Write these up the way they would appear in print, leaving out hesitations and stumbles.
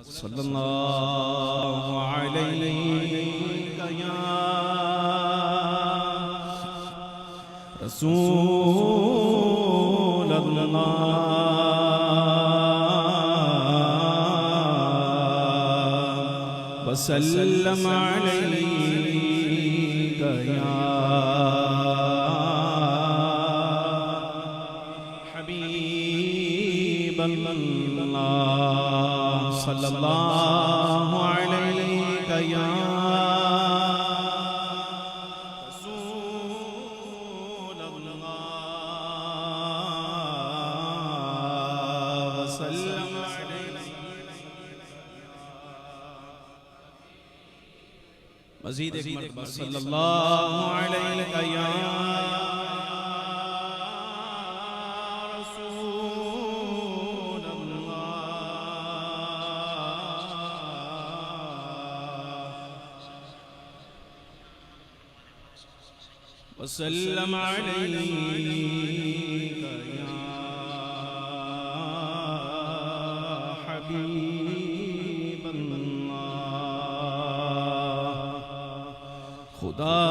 सल्लल्लाहु अलैहि या रसूल अल्लाह वसल्लम अलैका या हबीब अल्लाह सल्लल्लाहु अलैका या रसूल अल्लाह वसल्लम मज़ीद एक मरतबा सल्लल्लाहु अलैका या रसूल अल्लाह वसल्लम अलैका या हबीब खुदा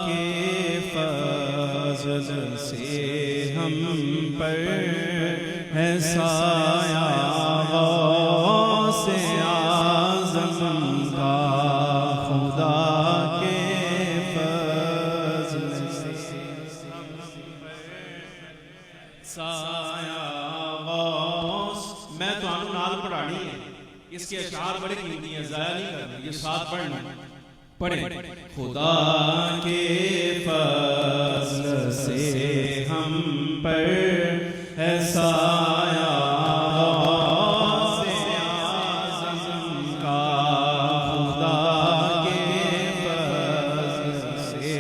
के फज़ल से हम पर है साया गौसे आज़म का खुदा के फज़ल से हम पर साया गौस। मैं तो आनू नाल पढ़ानी है, इसके अशार बड़े कीमती हैं, ज़ाया नहीं करना, ये साथ पढ़ना पढ़े। खुदा के फज़ल से हम पर है साया गौसे आज़म का खुदा के फज़ल से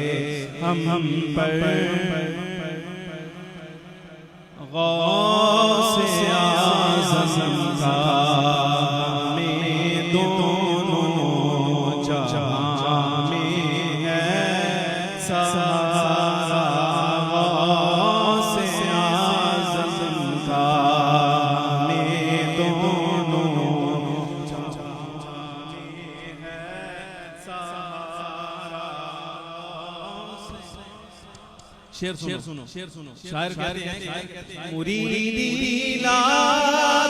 हम पर गौसे आज़म का हमें दोनों शेर सुनो शायर कहते हैं मुरीदी ला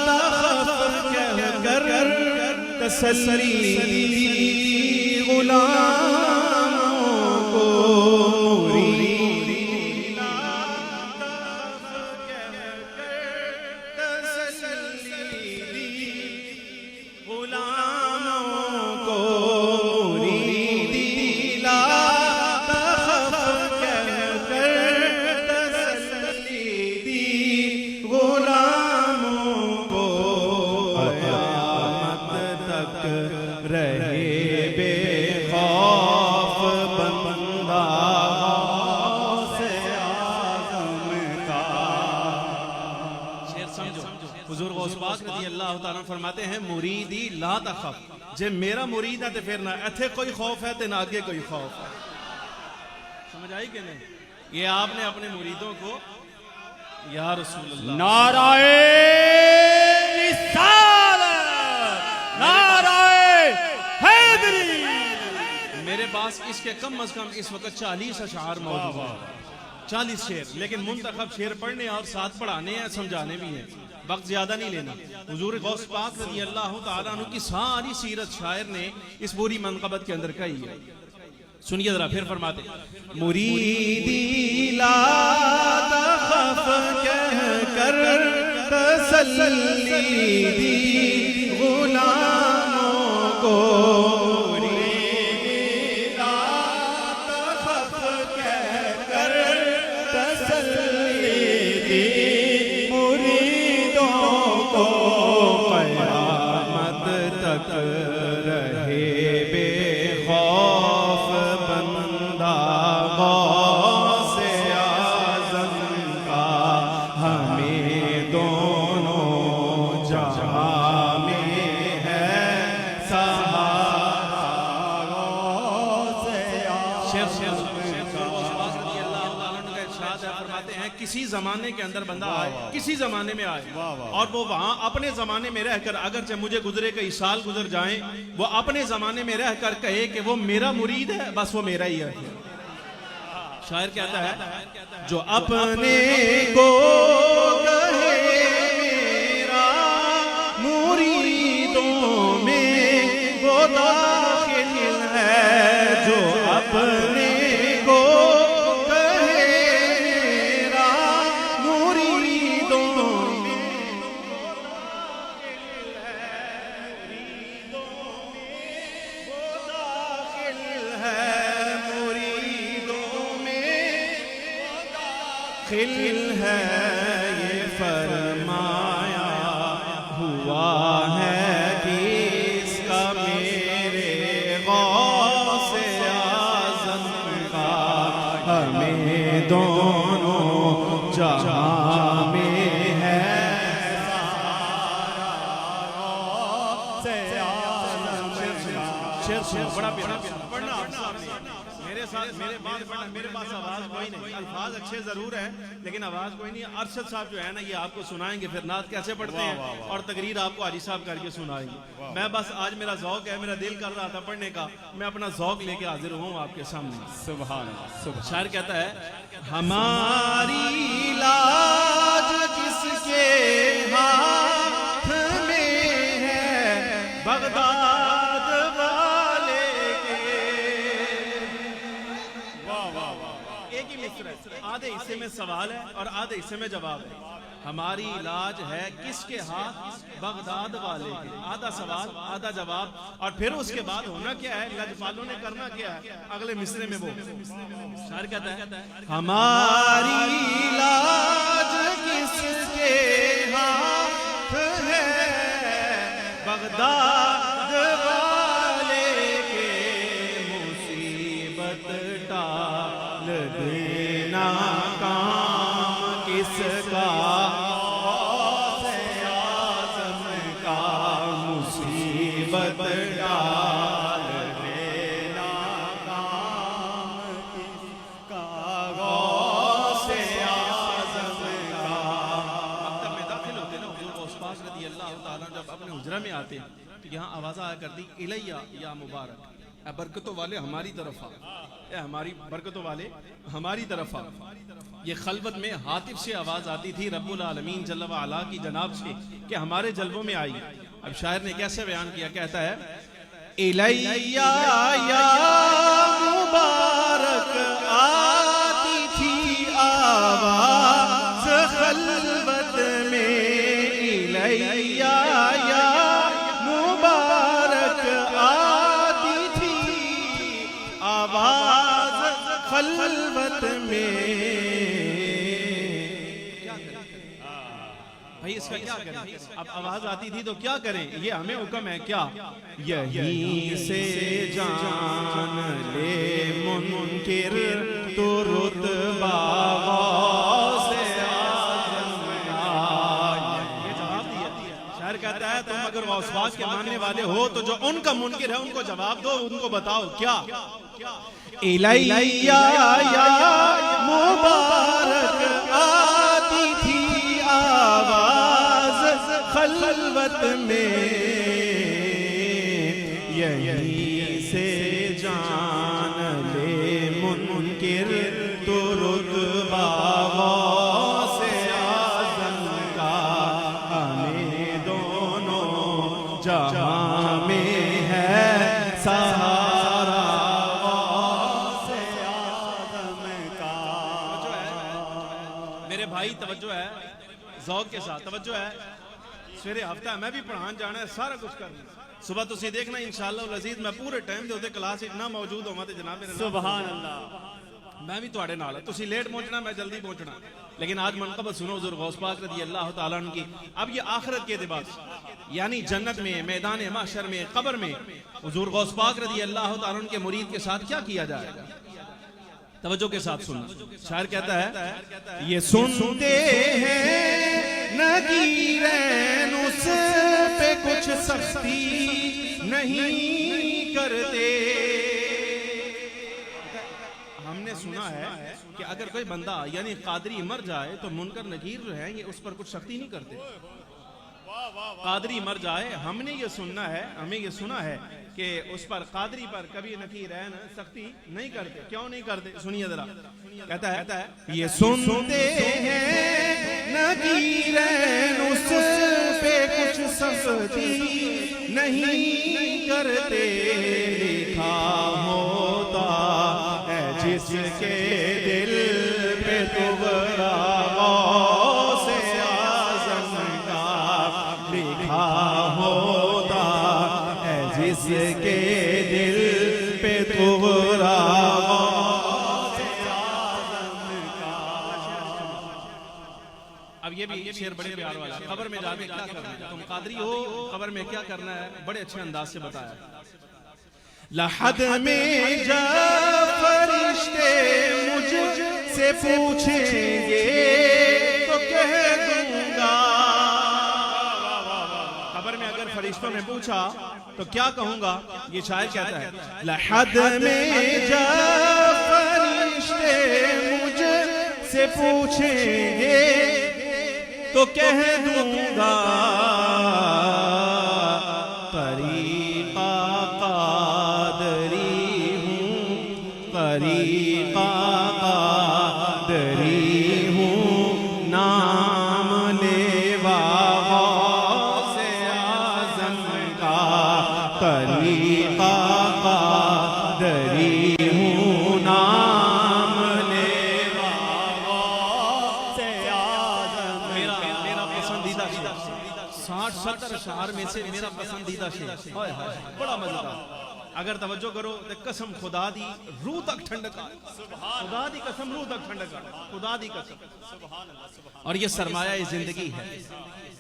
तखफ कहकर तसल्ली गुलामों को मुरीदी ला तखफ कहकर तसल्ली गुलामों को मुरीदी ला रहे बेखौफ बंदा गौसे आज़म का। शेर समझो, हुजूर गौस पाक रज़ी अल्लाह तआला फरमाते हैं मुरीदी ला तखफ, जे मेरा मुरीद है तो फिर ना इथे कोई खौफ है तो ना आगे कोई खौफ है। समझ आई कि नहीं? ये आपने अपने मुरीदों को या रसूल अल्लाह नाराए रिसालत नाराए हैदरी। मेरे पास इसके कम अज कम इस वक्त 40 अशार मौजूद हैं, 40 शेर, लेकिन मुंतखब शेर पढ़ने और साथ पढ़ाने हैं, समझाने भी हैं, वक्त ज्यादा नहीं लेना। हुजूर गौस पाक रज़ी अल्लाह तआला अन्हु की सारी सीरत शायर ने इस पूरी मनक़बत के अंदर कही है। सुनिए जरा, फिर फरमाते मुरीदी ला तखफ कहकर तसल्ली दी गुलामों को, मुरीदी ला तखफ कहकर तसल्ली दी मुरीदों को, क़यामत तक रहे बेखौफ बंदा गौसे आज़म का, हमें दोनों जहां में है सहारा गौसे आज़म का। फरमाते हैं किसी जमाने के अंदर बंदा आए, किसी जमाने में आए और वो वहां अपने जमाने में रहकर, अगर मुझे गुजरे कई साल गुजर जाएं, वो अपने जमाने में रहकर कहे कि वो मेरा मुरीद है, बस वो मेरा ही है। शायर कहता है जो अपने को कहे मेरा मुरीदों में वो दाखिल है, जो अपने को कहे मेरा मुरीदों में वो दाखिल है, मुरीदों में खिल है, ये फरमाया हुआ है किसका मेरे गौसे आज़म का, हमें दोनों जहां में है शेर बड़ा प्यारा पढ़ना आप सामने मेरे साथ, मेरे बाद पढ़ना। मेरे पास आवाज कोई नहीं, अल्फाज अच्छे जरूर हैं लेकिन आवाज कोई नहीं। अरशद साहब जो है ना, ये आपको सुनाएंगे फिर नात कैसे पढ़ते हैं और तकरीर आपको हाजी साहब करके सुनाएंगे। मैं बस आज मेरा ज़ौक है, मेरा दिल कर रहा था पढ़ने का, मैं अपना ज़ौक लेके हाजिर हूँ आपके सामने। सुभान अल्लाह। शायर कहता है हमारी लाज किसके हाथ में है, बगदाद वाले के। एक ही मिसरा है, आधे हिस्से में सवाल है और आधे हिस्से में जवाब है। हमारी इलाज है किसके हाथ, बगदाद वाले के। आधा सवाल आधा जवाब, और फिर उसके बाद होना क्या है, लजपालों ने करना क्या है अगले मिसरे में। वो शायर कहता है हमारी इलाज किसके हाथ है, बगदाद वाले के। मुसीबत टाल देना काम किसका, मुसीबत डाल देना काम किसका, गौसे आज़म का। मकतब में दाखिल होते ना हुज़ूर गौस पाक रज़ियल्लाहु ताला जब अपने हुजरा में आते तो यहाँ आवाज़ आया करती, इलैया या मुबारक, ए बरकतों वाले हमारी तरफ आ, ए हमारी बरकतों वाले हमारी तरफ आ। ये खलवत में हातिफ से आवाज़ आती थी रब्बुल आलमीन जल्ल व अला की जनाब से कि हमारे जलवों में आई। अब शायर ने कैसे बयान किया, कहता है इलैया या मुबारक आती थी आवाज़ खलवत में, इलैया या मुबारक आती थी आवाज़ खलवत में। भाई इसका क्या करें, अब आवाज आती थी तो क्या करें, ये हमें हुक्म है क्या, यहीं से जान ले मुनकिर तो रुतबा से आज़म का। ये जवाब दिया। शायर कहता है तुम अगर गौस पाक के मानने वाले हो तो जो उनका मुनकिर है उनको जवाब दो, उनको बताओ क्या। इलैया या मुबारक आती थी आवाज़ खलवत में, यहीं से जान ले मुनकिर तो रुतबा से आज़म का। हमें दोनों जहां में है सहारा से आज़म का। मेरे भाई तवज्जो है, ज़ौक़ के साथ तवज्जो है। सवेरे हफ्ता मैं भी पढ़ान जाना है, सारा कुछ करना। सुबह तुसी देखना इंशाअल्लाह अज़ीज़ मैं पूरे टाइम दे क्लास ना मौजूद होवां ते जनाब मेरे सुभान अल्लाह। मैं भी तुहाडे नाल, तुसी लेट पहुंचना मैं जल्दी पहुंचना, लेकिन आज मनक़बत सुनो हुज़ूर गौस पाक रज़ियल्लाहु ताला अन्हु की। अब ये आखिरत के एतबार यानी जन्नत में, मैदान महशर में, कब्र में हुज़ूर गौस पाक रज़ियल्लाहु ताला अन्हु के मुरीद के साथ क्या किया जाएगा। तवज्जो के साथ सुनना। शायर कहता है ये सुनते हैं नगीरैन उस पे कुछ सख्ती नहीं करते। हमने सुना है कि अगर कोई बंदा यानी कादरी मर जाए तो मुनकर नकीर जो है ये उस पर कुछ सख्ती नहीं करते। कादरी मर जाए हमने ये सुनना है, हमें ये सुना है कि उस पर कादरी पर कभी नकीर है ना सख्ती नहीं करते। क्यों नहीं करते सुनिए जरा। कहता है ये सुनते हैं नकीर उस पे कुछ सख्ती नहीं करते, लिखा होता है जिसके दिल पे तुगरा से आज़म का, लिखा होता है जिसके दिल पे तुगरा। अब ये भी शेर बड़े प्यार वाला। कब्र में जाके क्या करना है, तुम कादरी हो, कब्र में क्या करना है, बड़े अच्छे अंदाज से बताया। लहद में जब फरिश्ते मुझसे पूछेंगे तो कह दूंगा, कब्र में अगर फरिश्तों ने पूछा तो क्या कहूंगा। ये शायर कहता है लहद में जब फरिश्ते मुझसे पूछेंगे तो कह दूंगा, तरीक़ा क़ादरी हूँ, तरीक़ा क़ादरी हूँ, नाम लेवा गौसे आज़म का, तरीक़ा क़ादरी हूँ, नाम लेवा गौसे आज़म। मेरा पसंदीदा 60-70 अशआर में से मेरा पसंदीदा शेर, बड़ा मजेदार। अगर तवज्जो करो तो कसम खुदा दी रूह तक ठंडक, खुदा दी कसम रूह तक ठंडक, खुदा दी कसम। और ये सरमाया जिंदगी है,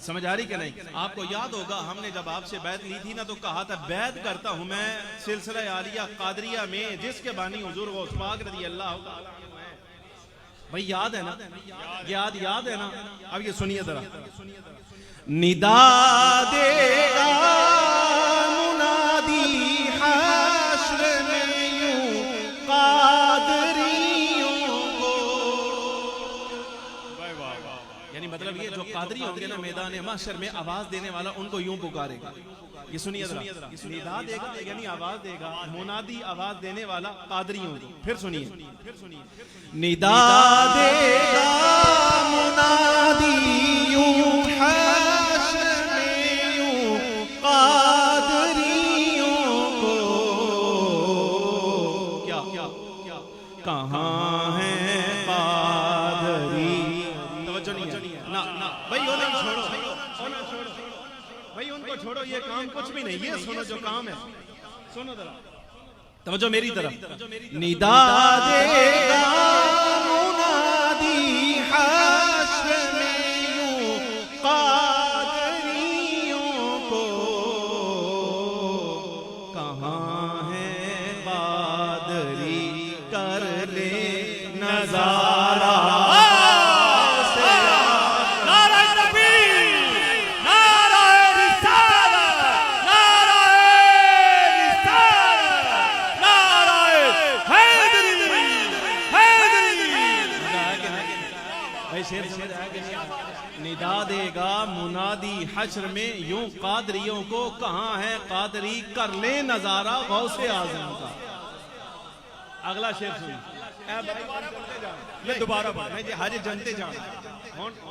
समझ आ रही कि नहीं। आपको याद होगा हमने जब आपसे बैत ली थी ना तो कहा था बैत करता हूं मैं सिलसिला आलिया कादरिया में जिसके बानी हुजूर गौस पाक रज़ी अल्लाह ताला। भाई याद है ना, याद है ना। अब ये सुनिए जरा। निदा देगा मुनादी हश्र में यूं कादरियों को, यानी मतलब ये जो कादरी होंगे ना मैदान महशर में आवाज देने वाला उनको यूं पुकारेगा। ये सुनिए जरा। निदा देगा यानी आवाज देगा, मुनादी आवाज देने वाला कादरियों को। फिर सुनिए। निदा देगा मुनादी यूं हश्र में यूं कादरियों को, क्या कहाँ है कादरी। तवज्जो नहीं है ना भाई, वो नहीं छोड़ो भाई, उनको छोड़ो, ये काम कुछ भी नहीं। ये सुनो जो काम है, सुनो जरा तवज्जो मेरी तरफ। निदा देगा मुनादी हश्र में यूं कादरियों को, कहाँ है कादरी कर ले नजारा। निदा देगा मुनादी हश्र में यूं कादरियों को, कहाँ है कादरी कर ले नजारा गौसे आज़म का। अगला शेर सुनिए दोबारा हज जनते जाना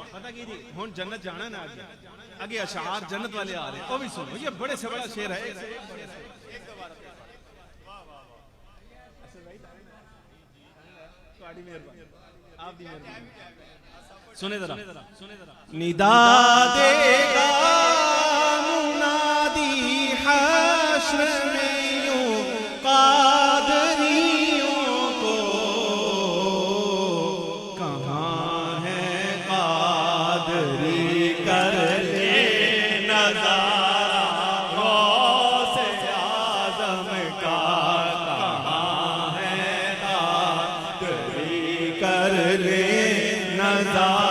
पता की जी हुन जन्नत जाना ना आगे अशआर जन्नत वाले आ रहे, वो भी सुनो। ये बड़े से बड़ा शेर है। सुने जरा। निदा देगा मुनादी हश्र में यूं कादरियों को, कहाँ है कादरी कर ले नजारा गौसे आज़म का, कहाँ है कादरी कर ले नजारा।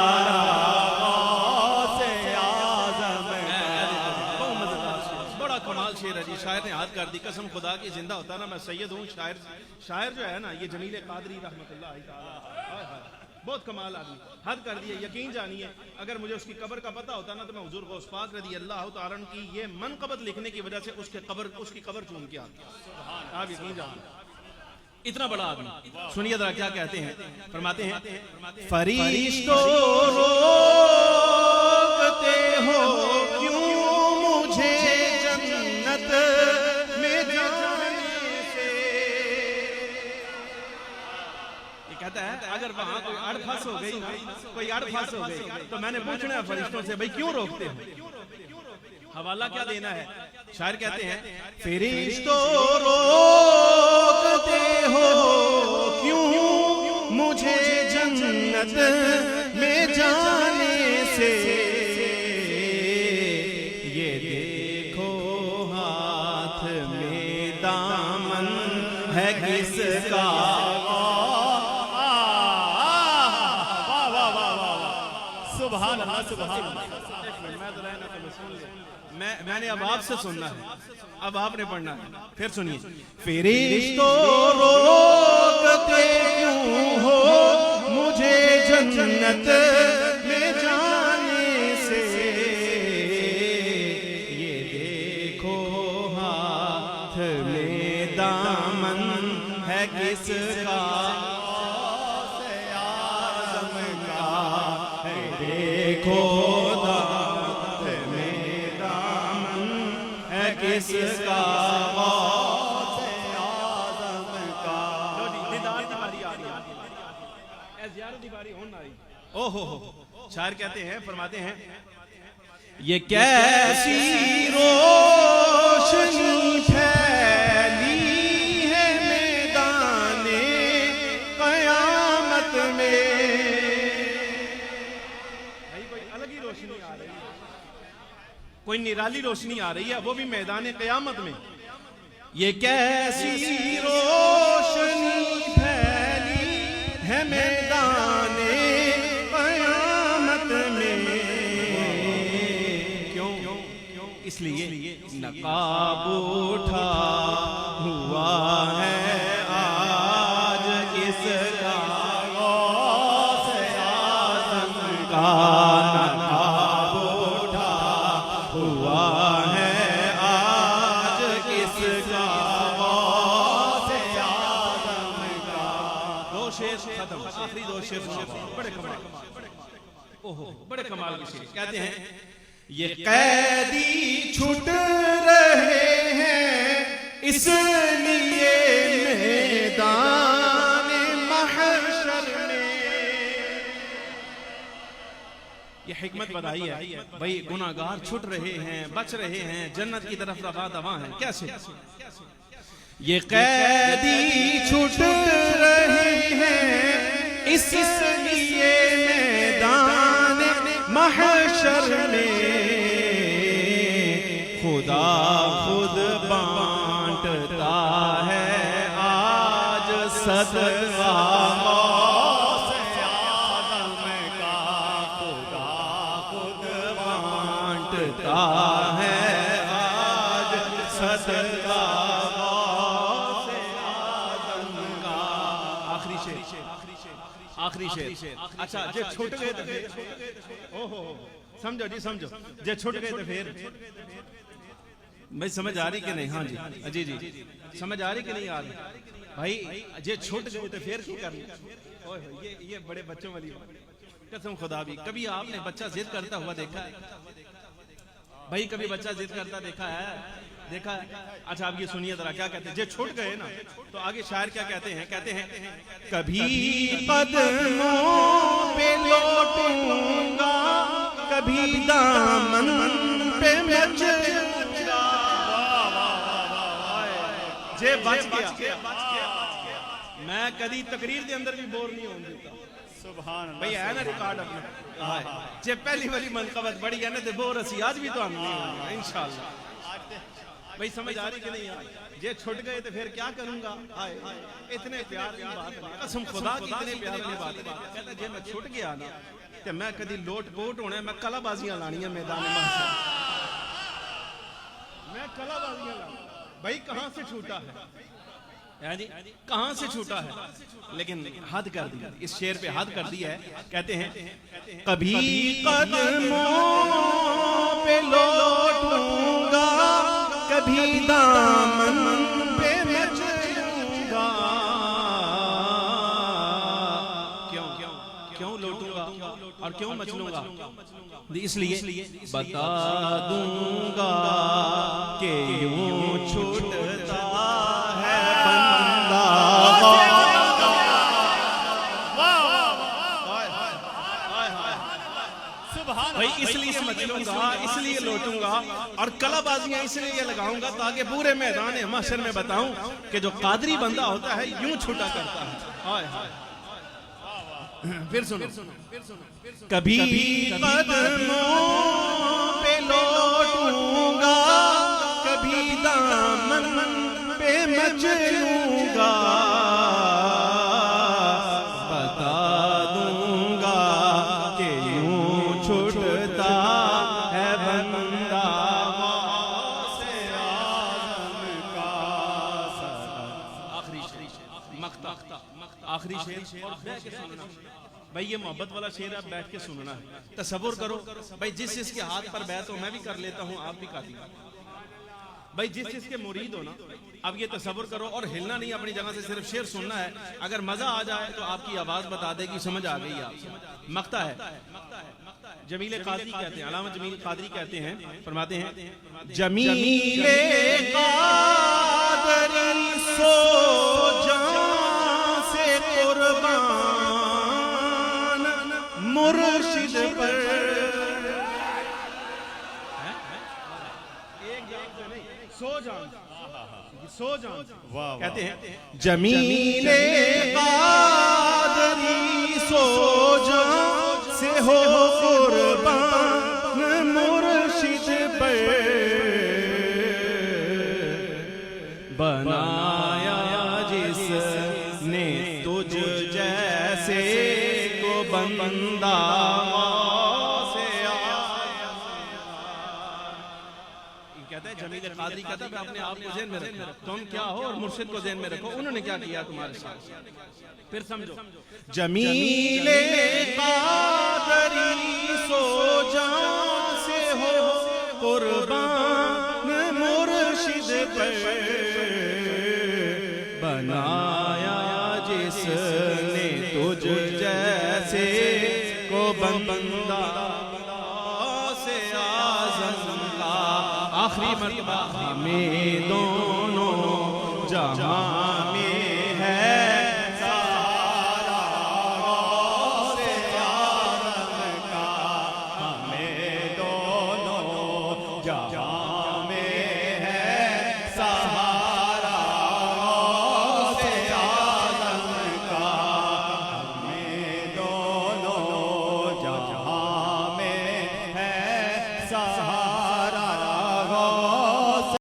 कमाल शेर है जी। शायर ने हाथ कर दी, कसम खुदा की जिंदा होता ना मैं सैयद हूँ। शायर जो है ना ये जमील कादरी रहमतुल्लाह तआला, हाय हाय बहुत कमाल आदमी, हद कर दिए। यकीन जानिए अगर मुझे उसकी कब्र का पता होता ना तो मैं हुजूर गौस पाक रज़ी अल्लाह तआला की ये मनक़बत लिखने की वजह से उसकी कब्र चूम के आता। आप यकीन जानिए इतना बड़ा आदमी। सुनिए जरा क्या कहते हैं, फरमाते हैं फरिश्तों रोकते हो क्यों मुझे जन्नत में जाने से। ये कहता है अगर वहां कोई अड़फस हो गई ना, कोई अड़फस हो गई तो मैंने पूछना है फरिश्तों से भाई क्यों रोकते हो, हवाला क्या देना है। शायर कहते हैं फरिश्तों रोकते हो क्यों मुझे जन्नत में जाने से। ये देखो हाथ में दामन है किसका, सुभान अल्लाह सुभान अल्लाह। मैंने अब आपसे सुनना है, अब आपने पढ़ना है। फिर सुनिए फरिश्तों रोकते क्यों हो मुझे जन्नत में जाने से। ये देखो हाथ में दामन है किसका, देखो किसका ओहो। शायर कहते हैं फरमाते हैं ये कैसी रोशनी फैली है मैदाने क़यामत में। कोई अलग ही रोशनी आ रही है, कोई निराली रोशनी आ रही है, वो भी मैदान क़यामत में। ये कैसी रोशनी फैली है मैदान क़यामत में। क्यों? इसलिए नकाब उठा हुआ है आज किसका, गौसे आज़म का नकाब उठा हुआ है आज किसका, गौसे आज़म का। दो शेर खत्म, आखिरी दो शेर बड़े कमाल, ओहो बड़े कमाल के शेर। कहते हैं ये कैदी छूट रहे हैं इसलिए मैदान महशर में। ये हिकमत बताई है भाई, गुनाहगार छूट रहे हैं, बच रहे हैं, जन्नत की तरफ रवा दवा है। कैसे? ये कैदी छूट रहे हैं इसलिए मैदान महशर में। खुदा खुद बांटता है आज सदका, गौसे आज़म का खुदा खुद बांटता है आज सदका, गौसे आज़म का। आखिरी शेर, आखिरी शेर। अच्छा जे छूट गए तो फिर, ओहो समझो जी समझो, जे छूट गए तो फिर भाई समझ आ रही कि नहीं? हाँ जी जी जी समझ आ रही कि नहीं आ रही भाई? जे छूट गए तो फिर क्या करना? ये बड़े बच्चों वाली कसम खुदा भी। कभी आपने बच्चा जिद करता हुआ देखा है भाई? कभी बच्चा जिद करता देखा है? देखा है? अच्छा आप ये सुनिए जरा क्या कहते हैं। जे छूट गए ना तो आगे शायर क्या कहते हैं? कहते हैं कभी कदमों पे लौटूंगा, कभी दामन पे मचूंगा। जे बच गया मैं कभी तकरीर के अंदर भी बोर नहीं होने देता। सुभान अल्लाह। भाई है ना रिकॉर्ड अपना, जे पहली वाली मनक़बत बड़ी है ना तो बोर असी आज भी तो हम नहीं होंगे इंशाअल्लाह। भाई समझ आ रही कि नहीं यार? जे छुट गए तो फिर क्या करूंगा? हाय इतने प्यार की बात है, कसम खुदा की इतने प्यार की बात है। कहता जे मैं छुट गया ना तो मैं कभी लोट पोट होना, मैं कलाबाजियां लानियां मैदान में। मैं भाई कहां से छूटा है जी, कहां से छूटा है, लेकिन हद कर दी, इस शेर पे हद कर दिया है। कहते हैं कभी कदमों पे लौटूंगा, कभी दामन पे मचलूंगा। क्यों क्यों लौटूंगा और क्यों मचलूंगा? इसलिए बता दूंगा कि यूं छूटता है बंदा। भाई इसलिए मचलूंगा, इसलिए लौटूंगा और कलाबाजियां इसलिए लगाऊंगा ताकि पूरे मैदान महशर में बताऊं कि जो कादरी बंदा होता है यूं छूटा करता है। हाय हाय। फिर सुनो, कभी कदमों पे लौटूंगा, कभी दामन पे मचलूंगा। बता दूंगा कि यूं छूटता है बंदा से आज़म का। आखिरी शेर, मक्ता, आखिरी शेर और बैठ के सुनना। भाई ये मोहब्बत वाला शेर आप बैठ के सुनना है। तसव्वुर करो भाई, जिस जिसके हाथ पर बैत हो मैं भी कर लेता हूँ, आप भी कर लीजिए भाई, जिस जिसके मुरीद हो ना। अब ये तसव्वुर करो और हिलना नहीं अपनी जगह से, सिर्फ शेर सुनना है। अगर मजा आ जाए तो आपकी आवाज बता देगी समझ आ गई आप। मक्ता है, जमीले कादरी कहते हैं, अल्लामा जमील कादरी कहते हैं, फरमाते हैं जमीले कादरी सो जान से कुर्बान मुर्शिद पर। सो जान, सो जान। कहते हैं जमीले कादरी सो जान से हो कुर्बान मुर्शिद पर। बनाया जिसने तुझ जैसे को बंदा से आया। कहता है जमील कादरी कहता है अपने आप को ज़हन में रखो, तुम क्या हो और मुर्शिद को ज़हन में रखो, उन्होंने क्या किया तुम्हारे साथ। फिर समझो जमीले कादरी सो जान से हो कुर्बान मुर्शिद पर। बनाया जिसने तुझ जैसे को बंदा से आज़म का। आखिरी मर्तबा में दोनों जहां में है सहारा से आज़म का। हमें दोनों जहां में है सहारा से आज़म का। हमें दोनों जहां में है सहारा